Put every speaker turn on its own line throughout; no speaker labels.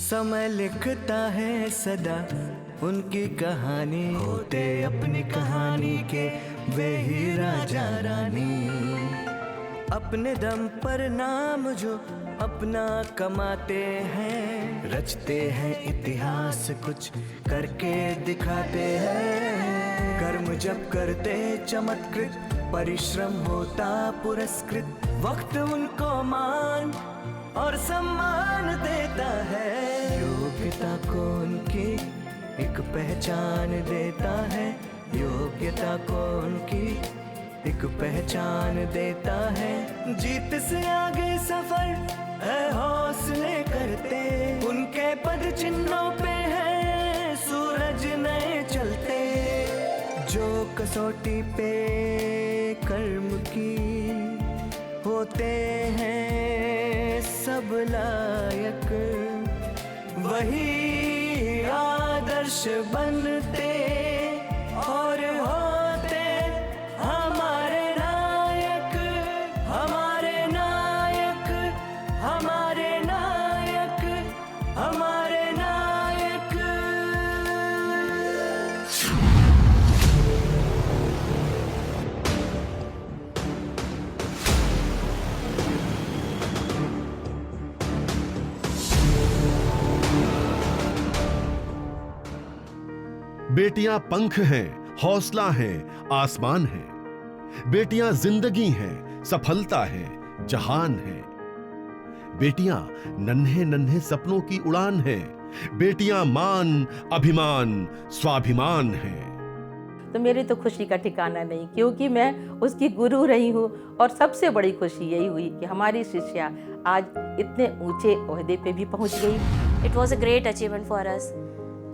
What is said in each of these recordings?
समय लिखता है सदा उनकी कहानी, होते अपनी कहानी के वे ही राजा रानी। अपने दम पर नाम जो अपना कमाते हैं, रचते हैं इतिहास कुछ करके दिखाते हैं। कर्म जब करते चमत्कृत, परिश्रम होता पुरस्कृत, वक्त उनको मान और सम्मान देता है। योग्यता को उनकी एक पहचान देता है, योग्यता को उनकी एक पहचान देता है। जीत से आगे सफर है हौसले करते, उनके पद चिन्हों पे है सूरज नए चलते। जो कसौटी पे कर्म की होते हैं सब लायक, वही आदर्श बनते और होते हमारे नायक, हमारे नायक, हमारे नायक, हमारे नायक।
बेटियां पंख हैं, हौसला है, आसमान है। बेटियां जिंदगी हैं, सफलता है, जहान है। बेटियां नन्हे नन्हे सपनों की उड़ान है। बेटियां मान, अभिमान, स्वाभिमान है।
तो मेरी तो खुशी का ठिकाना नहीं, क्योंकि मैं उसकी गुरु रही हूँ। और सबसे बड़ी खुशी यही हुई कि हमारी शिष्या आज इतने ऊंचे ओहदे पे भी पहुँच गई।
It was a great achievement for us.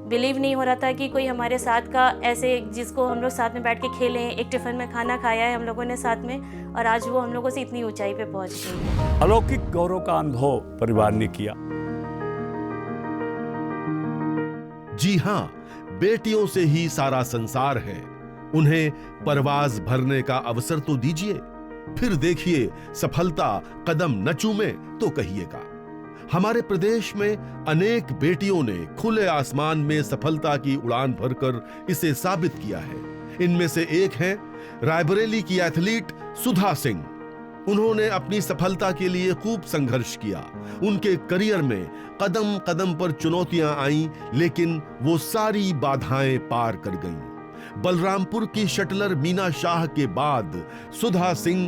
Believe नहीं हो रहा था कि कोई हमारे साथ का ऐसे, जिसको हम लोग साथ में बैठ के खेले, एक टिफिन में खाना खाया है हम लोगों ने साथ में, और आज वो हम लोगों से इतनी ऊंचाई पे पहुंच गई।
अलौकिक गौरव का अनुभव परिवार ने किया।
जी हां, बेटियों से ही सारा संसार है। उन्हें परवाज भरने का अवसर तो दीजिए, फिर देखिए सफलता कदम न चूमे तो कहिएगा। हमारे प्रदेश में अनेक बेटियों ने खुले आसमान में सफलता की उड़ान भरकर इसे साबित किया है। इनमें से एक है रायबरेली की एथलीट सुधा सिंह। उन्होंने अपनी सफलता के लिए खूब संघर्ष किया। उनके करियर में कदम कदम पर चुनौतियां आईं, लेकिन वो सारी बाधाएं पार कर गईं। बलरामपुर की शटलर मीना शाह के बाद सुधा सिंह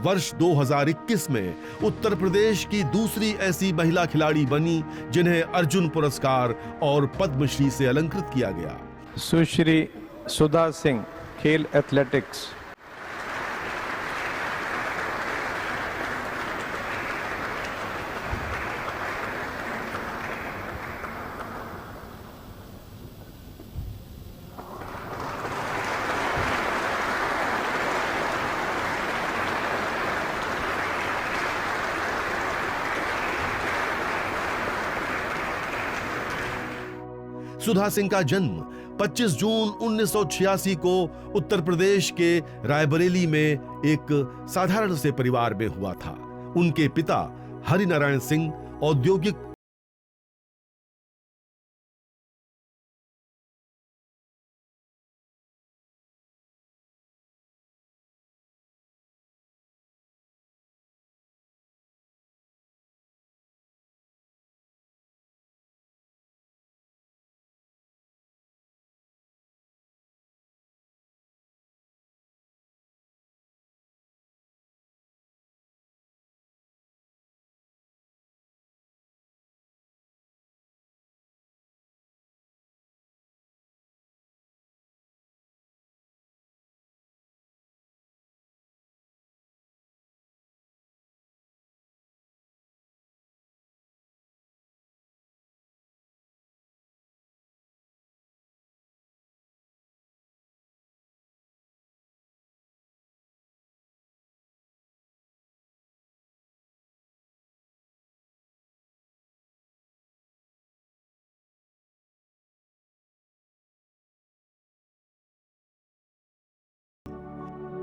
वर्ष 2021 में उत्तर प्रदेश की दूसरी ऐसी महिला खिलाड़ी बनी जिन्हें अर्जुन पुरस्कार और पद्मश्री से अलंकृत किया गया।
सुश्री सुधा सिंह, खेल एथलेटिक्स।
सुधा सिंह का जन्म 25 जून 1986 को उत्तर प्रदेश के रायबरेली में एक साधारण से परिवार में हुआ था। उनके पिता हरिनारायण सिंह औद्योगिक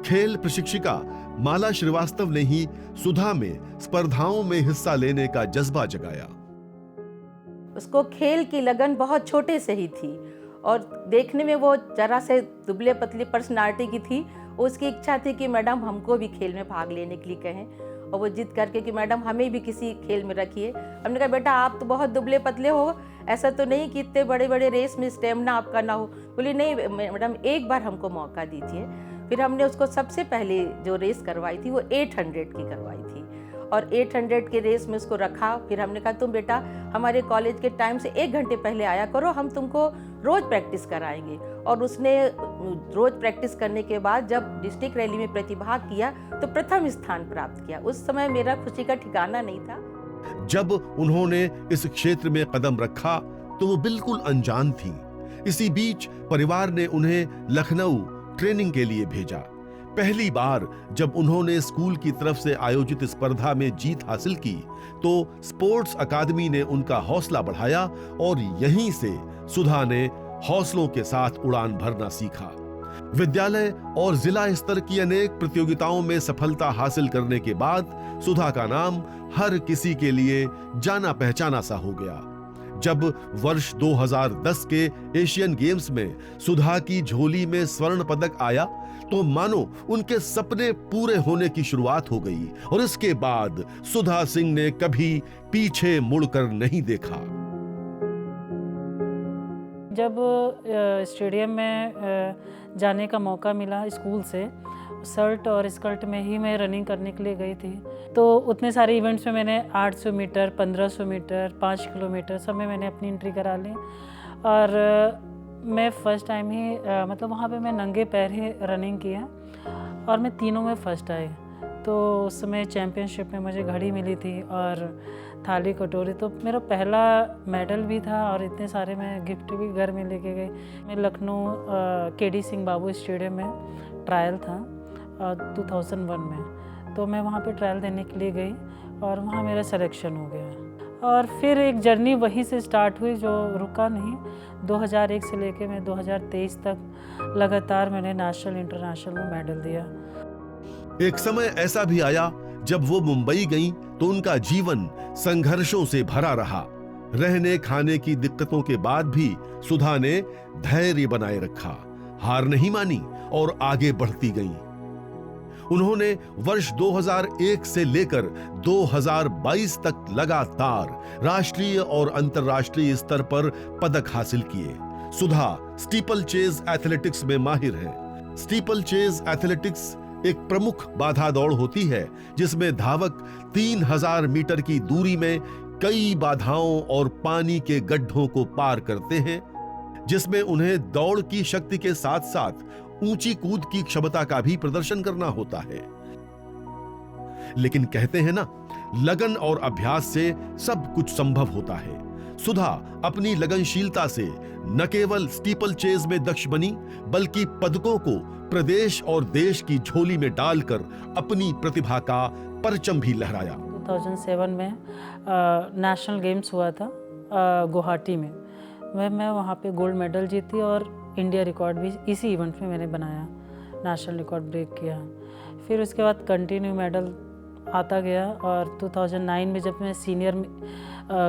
खेल प्रशिक्षिका माला श्रीवास्तव ने ही सुधा में स्पर्धाओं में हिस्सा लेने का जज्बा जगाया।
उसको खेल की लगन बहुत छोटे से ही थी और देखने में वो जरा से दुबले पतली पर्सनालिटी की थी। उसकी इच्छा थी कि मैडम हमको भी खेल में भाग लेने के लिए कहें, और वो जिद करके कि मैडम हमें भी किसी खेल में रखिए। हमने कहा बेटा आप तो बहुत दुबले पतले हो, ऐसा तो नहीं कि इतने बड़े बड़े रेस में स्टेमिना आपका ना हो। बोली नहीं मैडम एक बार हमको मौका दीजिए। फिर हमने उसको सबसे पहले जो रेस करवाई थी वो 800 की करवाई थी और 800 के रेस में उसको रखा। फिर हमने कहा तुम बेटा हमारे कॉलेज के टाइम से 1 घंटे पहले आया करो, हम तुमको रोज़ प्रैक्टिस कराएंगे। और उसने रोज़ प्रैक्टिस करने के बाद जब डिस्ट्रिक्ट रैली में प्रतिभाग किया तो प्रथम स्थान प्राप्त किया। उस समय मेरा खुशी का ठिकाना नहीं था।
जब उन्होंने इस क्षेत्र में कदम रखा तो वो बिल्कुल अनजान थी। इसी बीच परिवार ने उन्हें लखनऊ ट्रेनिंग के लिए भेजा। पहली बार जब उन्होंने स्कूल की तरफ से आयोजित स्पर्धा में जीत हासिल की तो स्पोर्ट्स अकादमी ने उनका हौसला बढ़ाया और यहीं से सुधा ने हौसलों के साथ उड़ान भरना सीखा। विद्यालय और जिला स्तर की अनेक प्रतियोगिताओं में सफलता हासिल करने के बाद सुधा का नाम हर किसी के लिए जाना पहचाना सा हो गया। जब वर्ष 2010 के एशियन गेम्स में सुधा की झोली में स्वर्ण पदक आया तो मानो उनके सपने पूरे होने की शुरुआत हो गई और इसके बाद सुधा सिंह ने कभी पीछे मुड़कर नहीं देखा।
जब स्टेडियम में जाने का मौका मिला स्कूल से, शर्ट और स्कर्ट में ही मैं रनिंग करने के लिए गई थी। तो उतने सारे इवेंट्स में मैंने 800 मीटर, 1500 मीटर, 5 किलोमीटर सब में मैंने अपनी एंट्री करा ली। और मैं फर्स्ट टाइम ही मतलब वहाँ पे मैं नंगे पैर ही रनिंग किया और मैं तीनों में फर्स्ट आई। तो उस समय चैम्पियनशिप में मुझे घड़ी मिली थी और थाली कटोरी, तो मेरा पहला मेडल भी था और इतने सारे मैं गिफ्ट भी घर में लेके गई। मैं लखनऊ केडी सिंह बाबू स्टेडियम में ट्रायल था 2001 में, तो मैं वहाँ पे ट्रायल देने के लिए गई और वहाँ मेरा सिलेक्शन हो गया। और फिर एक जर्नी वहीं से स्टार्ट हुई जो रुका नहीं। 2001 से लेके मैं 2023 तक लगातार मैंने नेशनल इंटरनेशनल में मेडल दिया।
एक समय ऐसा भी आया जब वो मुंबई गईं तो उनका जीवन संघर्षों से भरा रहा। रहने खाने की दिक्कतों के बाद भी सुधा ने धैर्य बनाए रखा, हार नहीं मानी और आगे बढ़ती गईं। उन्होंने वर्ष 2001 से लेकर 2022 तक लगातार राष्ट्रीय और अंतर्राष्ट्रीय स्तर पर पदक हासिल किए। सुधा स्टीपल चेज एथलेटिक्स में माहिर हैं। स्टीपल चेज एथलेटिक्स एक प्रमुख बाधा दौड़ होती है जिसमें धावक 3000 मीटर की दूरी में कई बाधाओं और पानी के गड्ढों को पार करते हैं, जिसमें उन्हें दौड़ की शक्ति के साथ साथ ऊंची कूद की क्षमता का भी प्रदर्शन करना होता है। लेकिन कहते हैं ना, लगन और अभ्यास से सब कुछ संभव होता है। सुधा अपनी लगनशीलता से न केवल स्टीपल चेज में दक्ष बनी बल्कि पदकों को प्रदेश और देश की झोली में डालकर अपनी प्रतिभा का परचम भी लहराया।
2007 में नेशनल गेम्स हुआ था गुवाहाटी में। मैं वहाँ पे गोल्ड मेडल जीती और इंडिया रिकॉर्ड भी इसी इवेंट में मैंने बनाया, नेशनल रिकॉर्ड ब्रेक किया। फिर उसके बाद कंटिन्यू मेडल आता गया और 2009 में जब मैं सीनियर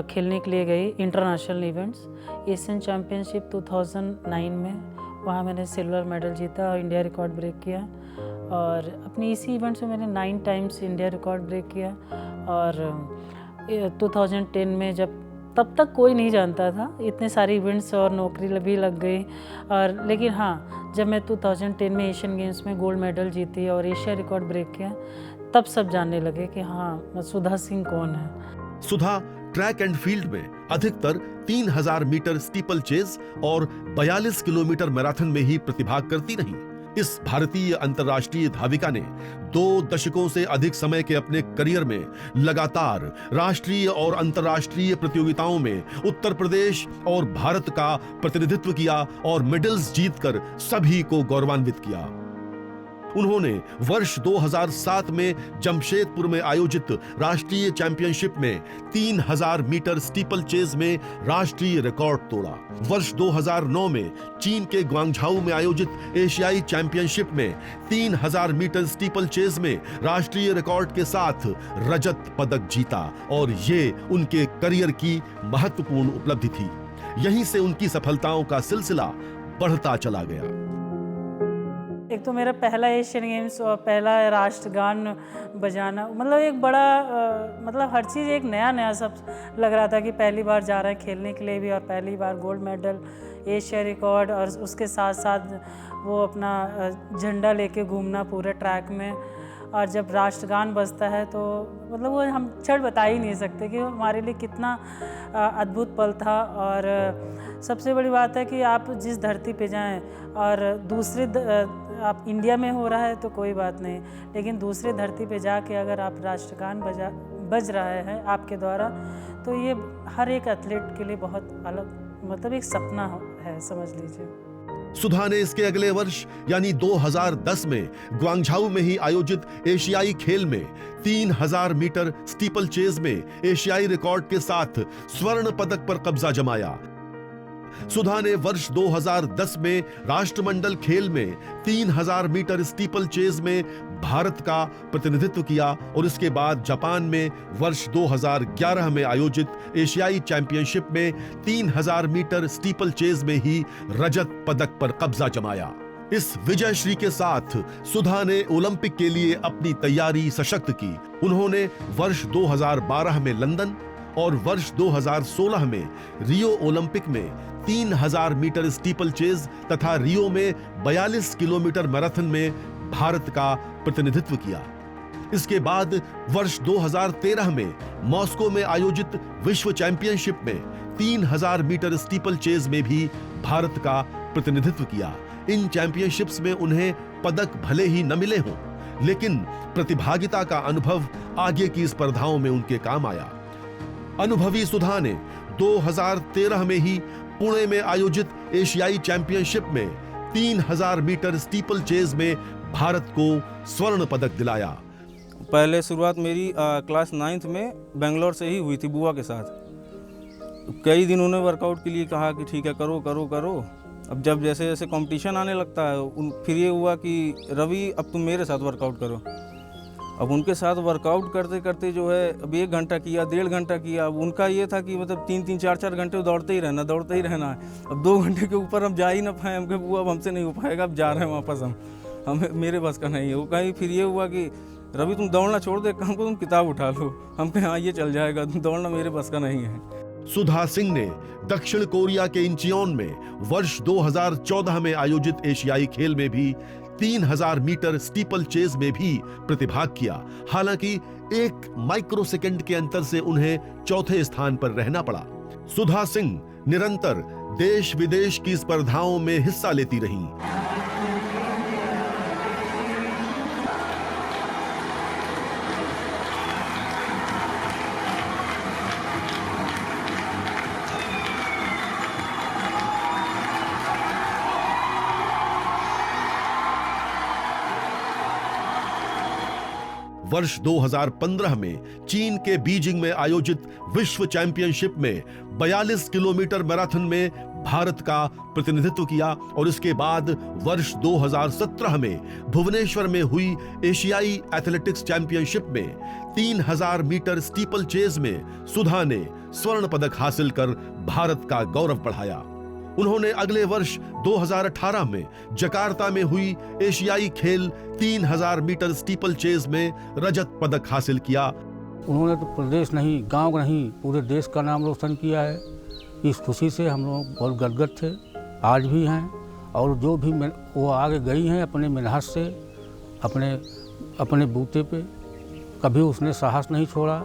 खेलने के लिए गई इंटरनेशनल इवेंट्स, एशियन चैम्पियनशिप 2009 में, वहाँ मैंने सिल्वर मेडल जीता और इंडिया रिकॉर्ड ब्रेक किया। और अपनी इसी इवेंट्स में मैंने 9 टाइम्स इंडिया रिकॉर्ड ब्रेक किया। और 2010 में जब, तब तक कोई नहीं जानता था, इतने सारे इवेंट्स और नौकरी भी लग गई। और लेकिन हाँ, जब मैं 2010 में एशियन गेम्स में गोल्ड मेडल जीती और एशिया रिकॉर्ड ब्रेक किया, तब सब जानने लगे कि हाँ सुधा सिंह कौन है।
सुधा ट्रैक एंड फील्ड में अधिकतर 3000 मीटर स्टीपल चेज और 42 किलोमीटर मैराथन में ही प्रतिभाग करती रहीं। इस भारतीय अंतर्राष्ट्रीय धाविका ने 2 दशकों से अधिक समय के अपने करियर में लगातार राष्ट्रीय और अंतर्राष्ट्रीय प्रतियोगिताओं में उत्तर प्रदेश और भारत का प्रतिनिधित्व किया और मेडल्स जीतकर सभी को गौरवान्वित किया। उन्होंने वर्ष 2007 में जमशेदपुर में आयोजित राष्ट्रीय चैंपियनशिप में 3000 मीटर स्टीपल चेज में राष्ट्रीय रिकॉर्ड तोड़ा। वर्ष 2009 में चीन के ग्वांगझाऊ में आयोजित एशियाई चैंपियनशिप में 3000 मीटर स्टीपल चेज में राष्ट्रीय रिकॉर्ड के साथ रजत पदक जीता और ये उनके करियर की महत्वपूर्ण उपलब्धि थी। यहीं से उनकी सफलताओं का सिलसिला बढ़ता चला गया।
एक तो मेरा पहला एशियन गेम्स और पहला राष्ट्रगान बजाना, मतलब एक बड़ा मतलब हर चीज़ एक नया सब लग रहा था कि पहली बार जा रहे हैं खेलने के लिए भी, और पहली बार गोल्ड मेडल, एशिया रिकॉर्ड, और उसके साथ साथ वो अपना झंडा लेके घूमना पूरे ट्रैक में। और जब राष्ट्रगान बजता है तो मतलब वो हम क्षण बता ही नहीं सकते कि वो हमारे लिए कितना अद्भुत पल था। और सबसे बड़ी बात है कि आप जिस धरती पे जाएं और दूसरे आप इंडिया में हो रहा है तो कोई बात नहीं, लेकिन दूसरे धरती पे जाके अगर आप राष्ट्रगान बज रहे हैं आपके द्वारा, तो ये हर एक एथलीट के लिए बहुत अलग मतलब एक सपना है, समझ लीजिए।
सुधा ने इसके अगले वर्ष यानी 2010 में ग्वांगझाऊ में ही आयोजित एशियाई खेल में 3000 मीटर स्टीपल चेज में एशियाई रिकॉर्ड के साथ स्वर्ण पदक पर कब्जा जमाया। सुधा ने वर्ष 2010 में राष्ट्रमंडल खेल में 3000 मीटर स्टीपल चेज में भारत का प्रतिनिधित्व किया और इसके बाद जापान में वर्ष 2011 में आयोजित एशियाई चैंपियनशिप में 3000 मीटर स्टीपल चेज में ही रजत पदक पर कब्जा जमाया। इस विजय श्री के साथ सुधा ने ओलंपिक के लिए अपनी तैयारी सशक्त की। उन्होंने वर्ष 2012 में लंदन और वर्ष 2016 में रियो ओलंपिक में 3000 मीटर स्टीपल चेज तथा रियो में 42 किलोमीटर मैराथन में भारत का प्रतिनिधित्व किया। इसके बाद वर्ष 2013 में मॉस्को में आयोजित विश्व चैंपियनशिप में 3000 मीटर स्टीपल चेज में भी भारत का प्रतिनिधित्व किया। इन चैंपियनशिप्स में उन्हें पदक भले ही न मिले हों, लेकिन प्रतिभागिता का अनुभव आगे की स्पर्धाओं में उनके काम आया। अनुभवी सुधा ने 2013 में ही पुणे में आयोजित एशियाई चैंपियनशिप में 3000 मीटर स्टीपल चेज में भारत को स्वर्ण पदक दिलाया।
पहले शुरुआत मेरी क्लास 9th में बेंगलोर से ही हुई थी बुआ के साथ। कई दिन उन्होंने वर्कआउट के लिए कहा कि ठीक है करो करो करो। अब जब जैसे जैसे कंपटीशन आने लगता है फिर ये हुआ कि रवि अब तुम मेरे साथ वर्कआउट करो। अब उनके साथ वर्कआउट करते करते जो है अब 1 घंटा किया, 1.5 घंटा किया। अब उनका ये था कि मतलब 3-3, 4-4 घंटे दौड़ते ही रहना है। अब 2 घंटे के ऊपर हम जा ही ना पाए। हम कहे बुआ अब हमसे नहीं हो पाएगा, अब जा रहे हैं वापस हमें मेरे बस का नहीं है। वो कहीं फिर ये हुआ कि रवि तुम दौड़ना छोड़ दे, हमको तुम किताब उठा लो। हम कहे हाँ ये चल जाएगा, दौड़ना मेरे बस का नहीं है।
सुधा सिंह ने दक्षिण कोरिया के इंचियोन में वर्ष 2014 में आयोजित एशियाई खेल में भी 3000 मीटर स्टीपल चेज में भी प्रतिभाग किया। हालांकि 1 माइक्रोसेकंड के अंतर से उन्हें चौथे स्थान पर रहना पड़ा। सुधा सिंह निरंतर देश विदेश की स्पर्धाओं में हिस्सा लेती रहीं। वर्ष 2015 में चीन के बीजिंग में आयोजित विश्व चैंपियनशिप में 42 किलोमीटर मैराथन में भारत का प्रतिनिधित्व किया और इसके बाद वर्ष 2017 में भुवनेश्वर में हुई एशियाई एथलेटिक्स चैंपियनशिप में 3000 मीटर स्टीपल चेज में सुधा ने स्वर्ण पदक हासिल कर भारत का गौरव बढ़ाया। उन्होंने अगले वर्ष 2018 में जकार्ता में हुई एशियाई खेल 3000 मीटर स्टीपल चेज में रजत पदक हासिल किया।
उन्होंने तो प्रदेश नहीं, गांव नहीं, पूरे देश का नाम रोशन किया है। इस खुशी से हम लोग बहुत गदगद थे, आज भी हैं। और जो भी वो आगे गई हैं अपने मेहनत से, अपने बूते पे, कभी उसने साहस नहीं छोड़ा,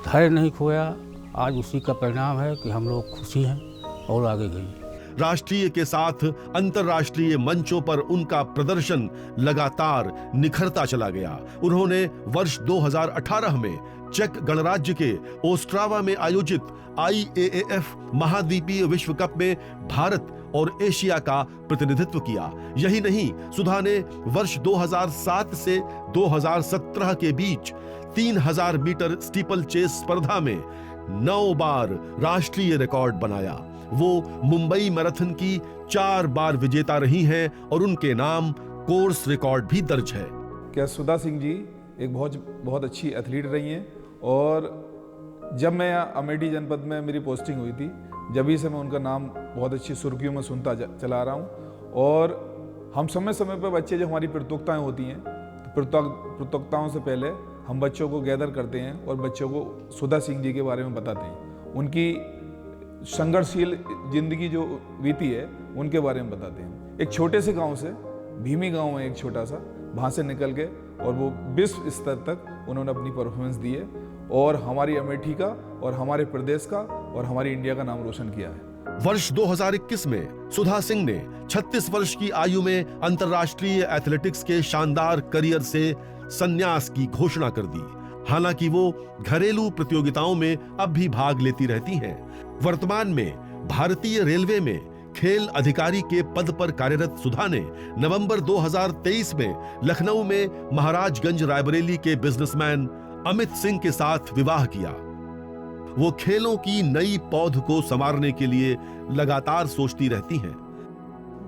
धैर्य नहीं खोया। आज उसी का परिणाम है कि हम लोग खुशी हैं और आगे गई।
राष्ट्रीय के साथ अंतर्राष्ट्रीय मंचों पर उनका प्रदर्शन लगातार निखरता चला गया। उन्होंने वर्ष 2018 में चेक गणराज्य के ओस्ट्रावा में आयोजित IAAF महाद्वीपीय विश्व कप में भारत और एशिया का प्रतिनिधित्व किया। यही नहीं, सुधा ने वर्ष 2007 से 2017 के बीच 3000 मीटर स्टीपल चेस स्पर्धा में 9 बार राष्ट्रीय रिकॉर्ड बनाया। वो मुंबई मैराथन की 4 बार विजेता रही हैं और उनके नाम कोर्स रिकॉर्ड भी दर्ज है।
क्या सुधा सिंह जी एक बहुत अच्छी एथलीट रही हैं और जब मैं अमेठी जनपद में मेरी पोस्टिंग हुई थी, जब से मैं उनका नाम बहुत अच्छी सुर्खियों में सुनता चला रहा हूँ। और हम समय समय पर बच्चे जो हमारी प्रतियोगिताएं होती हैं, तो प्रतियोगिताओं से पहले हम बच्चों को गैदर करते हैं और बच्चों को सुधा सिंह जी के बारे में बताते हैं। उनकी संघर्षशील जिंदगी जो बीती है उनके बारे में बताते हैं। एक छोटे से गांव से, भीमी गांव है एक छोटा सा, वहाँ से निकल के और वो विश्व स्तर तक उन्होंने अपनी परफॉर्मेंस दी है और हमारी अमेठी का और हमारे प्रदेश का और हमारी इंडिया का नाम रोशन किया है।
वर्ष 2021 में सुधा सिंह ने 36 वर्ष की आयु में अंतर्राष्ट्रीय एथलेटिक्स के शानदार करियर से संन्यास की घोषणा कर दी। हालांकि वो घरेलू प्रतियोगिताओं में अब भी भाग लेती रहती हैं। वर्तमान में भारतीय रेलवे में खेल अधिकारी के पद पर कार्यरत सुधा ने नवंबर 2023 में लखनऊ में महाराजगंज रायबरेली के बिजनेसमैन अमित सिंह के साथ विवाह किया। वो खेलों की नई पौध को संवारने के लिए लगातार सोचती रहती हैं।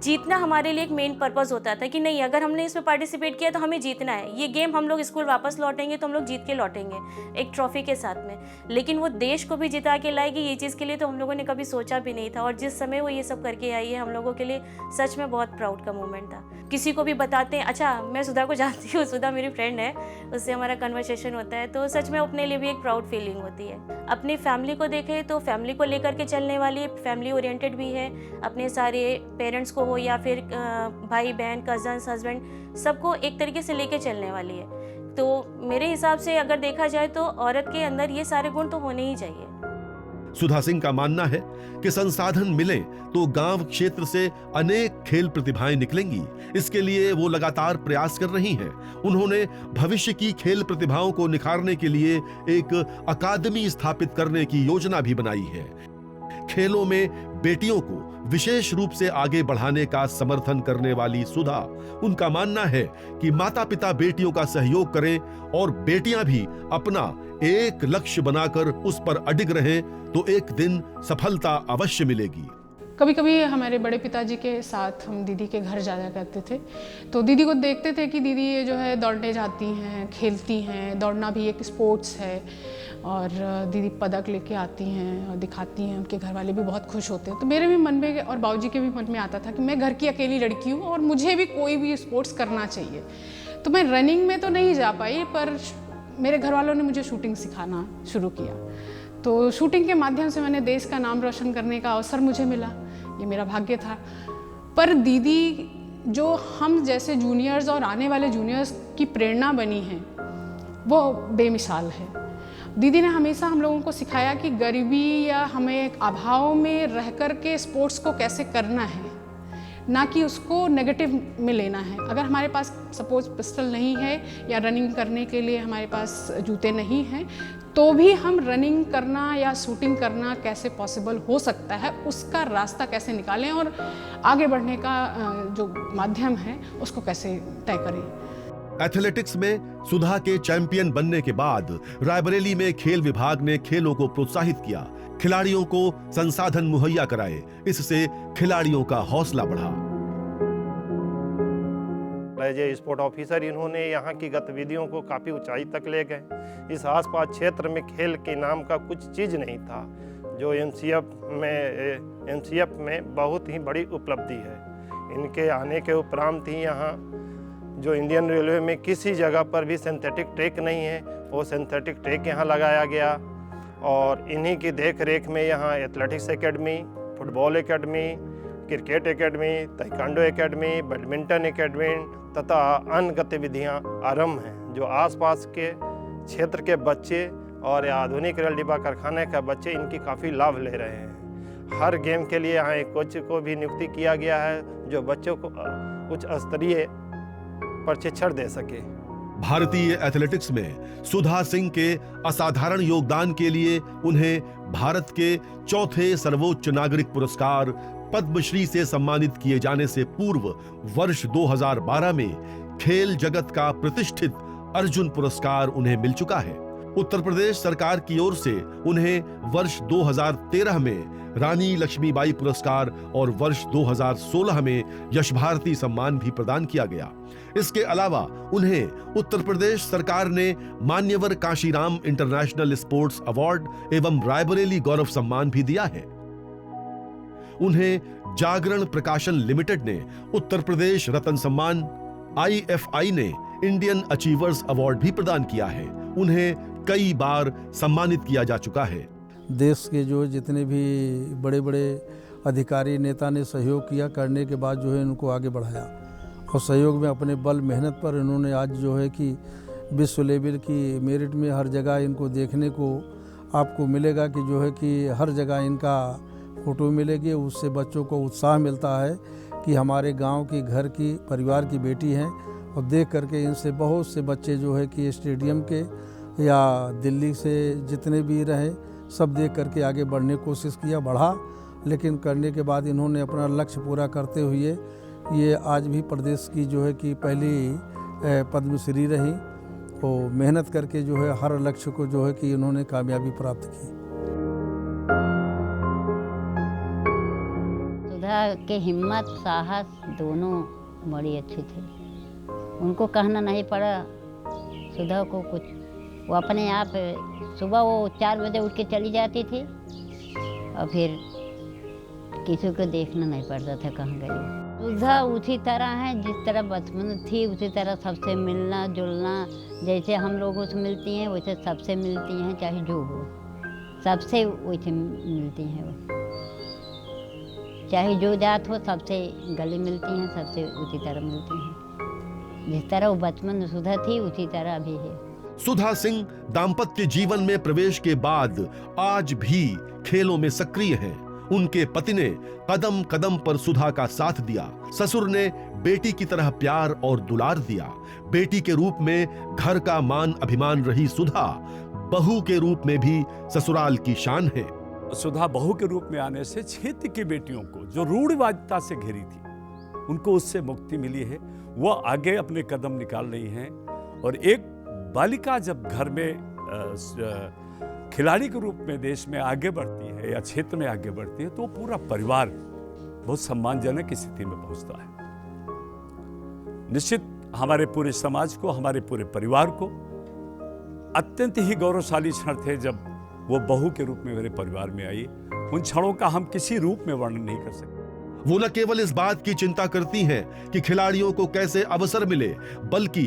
जीतना हमारे लिए एक मेन पर्पस होता था कि नहीं, अगर हमने इसमें पार्टिसिपेट किया तो हमें जीतना है। ये गेम हम लोग स्कूल वापस लौटेंगे तो हम लोग जीत के लौटेंगे एक ट्रॉफी के साथ में। लेकिन वो देश को भी जिता के लाएगी, ये चीज़ के लिए तो हम लोगों ने कभी सोचा भी नहीं था। और जिस समय वो ये सब करके आई है, हम लोगों के लिए सच में बहुत प्राउड का मोमेंट था। किसी को भी बताते हैं, अच्छा मैं सुधा को जानती हूँ, सुधा मेरी फ्रेंड है, उससे हमारा कन्वर्सेशन होता है, तो सच में अपने लिए भी एक प्राउड फीलिंग होती है। अपनी फैमिली को देखें तो फैमिली को लेकर के चलने वाली, फैमिली ओरिएंटेड भी है। अपने सारे पेरेंट्स को हो या फिर भाई बहन, कजन्स, हस्बैंड, सबको एक तरीके से लेके चलने वाली है। तो मेरे हिसाब से अगर देखा जाए तो औरत के अंदर ये सारे गुण तो होने ही चाहिए।
सुधा सिंह का मानना है कि संसाधन मिले तो गांव क्षेत्र से अनेक खेल प्रतिभाएं निकलेंगी। इसके लिए वो लगातार प्रयास कर रही हैं। उन्होंने भविष्य की खेल प्रतिभाओं को निखारने के लिए एक अकादमी स्थापित करने की योजना भी बनाई है। खेलों में बेटियों को विशेष रूप से आगे बढ़ाने का समर्थन करने वाली सुधा, उनका मानना है कि माता पिता बेटियों का सहयोग करें और बेटियां भी अपना एक लक्ष्य बनाकर उस पर अडिग रहें तो एक दिन सफलता अवश्य मिलेगी।
कभी कभी हमारे बड़े पिताजी के साथ हम दीदी के घर जाया करते थे, तो दीदी को देखते थे कि दीदी ये जो है दौड़ने जाती हैं, खेलती हैं। दौड़ना भी एक स्पोर्ट्स है और दीदी पदक लेके आती हैं और दिखाती हैं। उनके घर वाले भी बहुत खुश होते हैं। तो मेरे भी मन में और बाबूजी के भी मन में आता था कि मैं घर की अकेली लड़की हूँ और मुझे भी कोई भी स्पोर्ट्स करना चाहिए। तो मैं रनिंग में तो नहीं जा पाई, पर मेरे घर वालों ने मुझे शूटिंग सिखाना शुरू किया। तो शूटिंग के माध्यम से मैंने देश का नाम रोशन करने का अवसर मुझे मिला, ये मेरा भाग्य था। पर दीदी जो हम जैसे जूनियर्स और आने वाले जूनियर्स की प्रेरणा बनी है, वो बेमिसाल है। दीदी ने हमेशा हम लोगों को सिखाया कि गरीबी या हमें अभाव में रह कर के स्पोर्ट्स को कैसे करना है, ना कि उसको नेगेटिव में लेना है। अगर हमारे पास सपोज पिस्टल नहीं है या रनिंग करने के लिए हमारे पास जूते नहीं हैं, तो भी हम रनिंग करना या शूटिंग करना कैसे पॉसिबल हो सकता है, उसका रास्ता कैसे निकालें और आगे बढ़ने का जो माध्यम है उसको कैसे तय करें।
एथलेटिक्स में सुधा के चैंपियन बनने के बाद रायबरेली में खेल विभाग ने खेलों को प्रोत्साहित किया, खिलाड़ियों को संसाधन मुहैया कराए। इससे खिलाड़ियों का हौसला बढ़ा।
एज ए स्पोर्ट ऑफिसर इन्होंने यहाँ की गतिविधियों को काफ़ी ऊंचाई तक ले गए। इस आसपास क्षेत्र में खेल के नाम का कुछ चीज़ नहीं था, जो एमसीएफ में बहुत ही बड़ी उपलब्धि है। इनके आने के उपरांत ही यहाँ जो इंडियन रेलवे में किसी जगह पर भी सिंथेटिक ट्रैक नहीं है, वो सिंथेटिक ट्रैक यहाँ लगाया गया। और इन्हीं की देख रेख में यहाँ athletics academy, football academy, cricket academy, taekwondo academy, badminton academy तथा अन्य गतिविधियाँ आरंभ हैं, जो आसपास के क्षेत्र के बच्चे और आधुनिक रेल डिब्बा कारखाने के बच्चे इनकी काफ़ी लाभ ले रहे हैं। हर गेम के लिए यहाँ एक कोच को भी नियुक्ति किया गया है जो बच्चों को उच्च स्तरीय प्रशिक्षण दे सके।
भारतीय एथलेटिक्स में सुधा सिंह के असाधारण योगदान के लिए उन्हें भारत के चौथे सर्वोच्च नागरिक पुरस्कार पद्मश्री से सम्मानित किए जाने से पूर्व वर्ष 2012 में खेल जगत का प्रतिष्ठित अर्जुन पुरस्कार उन्हें मिल चुका है। उत्तर प्रदेश सरकार की ओर से उन्हें वर्ष 2013 में रानी लक्ष्मीबाई पुरस्कार और वर्ष 2016 में यश भारती सम्मान भी प्रदान किया गया। इसके अलावा उन्हें उत्तर प्रदेश सरकार ने मान्यवर काशीराम इंटरनेशनल स्पोर्ट्स अवार्ड एवं रायबरेली गौरव सम्मान भी दिया है। उन्हें जागरण प्रकाशन लिमिटेड ने उत्तर प्रदेश रत्न सम्मान, IFI ने इंडियन अचीवर्स अवार्ड भी प्रदान किया है। उन्हें कई बार सम्मानित किया जा चुका है।
देश के जो जितने भी बड़े बड़े अधिकारी नेता ने सहयोग किया, करने के बाद जो है इनको आगे बढ़ाया और सहयोग में अपने बल मेहनत पर इन्होंने आज जो है कि विश्व लेवल की मेरिट में हर जगह इनको देखने को आपको मिलेगा कि जो है कि हर जगह इनका फोटो मिलेगी। उससे बच्चों को उत्साह मिलता है कि हमारे गांव की, घर की, परिवार की बेटी हैं और देख करके इनसे बहुत से बच्चे जो है कि स्टेडियम के या दिल्ली से जितने भी रहे सब देख करके आगे बढ़ने की कोशिश किया, बढ़ा, लेकिन करने के बाद इन्होंने अपना लक्ष्य पूरा करते हुए ये आज भी प्रदेश की जो है कि पहली पद्मश्री रही और मेहनत करके जो है हर लक्ष्य को जो है कि इन्होंने कामयाबी प्राप्त की।
सुधा के हिम्मत साहस दोनों बड़ी अच्छी थी। उनको कहना नहीं पड़ा सुधा को कुछ, वो अपने आप सुबह वो 4 बजे उठ के चली जाती थी और फिर किसी को देखना नहीं पड़ता था कहाँ गई। सुधा उसी तरह है जिस तरह बचपन थी, उसी तरह सबसे मिलना जुलना, जैसे हम लोगों से मिलती हैं वैसे सबसे मिलती हैं, चाहे जो हो सबसे वैसे मिलती हैं। वो चाहे जो जात हो सबसे गले मिलती हैं, सबसे उसी तरह मिलती हैं। जिस तरह वो बचपन में सुधा थी उसी तरह अभी है।
सुधा सिंह दाम्पत्य जीवन में प्रवेश के बाद आज भी खेलों में सक्रिय हैं। उनके पति ने कदम कदम पर सुधा का साथ दिया। ससुर ने बेटी की तरह प्यार और दुलार दिया। बेटी के रूप में घर का मान अभिमान रही सुधा, बहू के रूप में भी ससुराल की शान है।
सुधा बहू के रूप में आने से क्षेत्र की बेटियों को जो रूढ़िवादिता से घिरी थी उनको उससे मुक्ति मिली है। वो आगे अपने कदम निकाल रही हैं और एक बालिका जब घर में खिलाड़ी के रूप में देश में आगे बढ़ती है या क्षेत्र में आगे बढ़ती है तो पूरा परिवार बहुत सम्मानजनक स्थिति में पहुंचता है। निश्चित हमारे पूरे समाज को, हमारे पूरे परिवार को अत्यंत ही गौरवशाली क्षण थे जब वो बहू के रूप में मेरे परिवार में आई। उन क्षणों का हम किसी रूप में वर्णन नहीं कर सकते।
वो न केवल इस बात की चिंता करती हैं कि खिलाड़ियों को कैसे अवसर मिले, बल्कि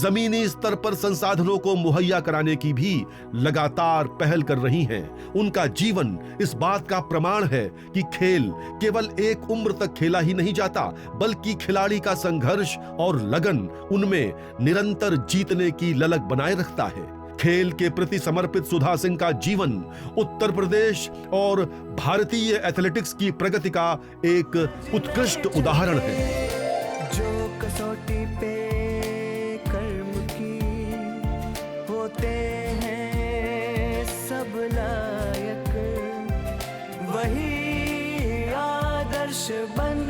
जमीनी स्तर पर संसाधनों को मुहैया कराने की भी लगातार पहल कर रही हैं। उनका जीवन इस बात का प्रमाण है कि खेल केवल एक उम्र तक खेला ही नहीं जाता, बल्कि खिलाड़ी का संघर्ष और लगन उनमें निरंतर जीतने की ललक बनाए रखता है। खेल के प्रति समर्पित सुधा सिंह का जीवन उत्तर प्रदेश और भारतीय एथलेटिक्स की प्रगति का एक उत्कृष्ट उदाहरण है।
जो कसौटी पे कर्म की होते हैं सब लायक, वही आदर्श बन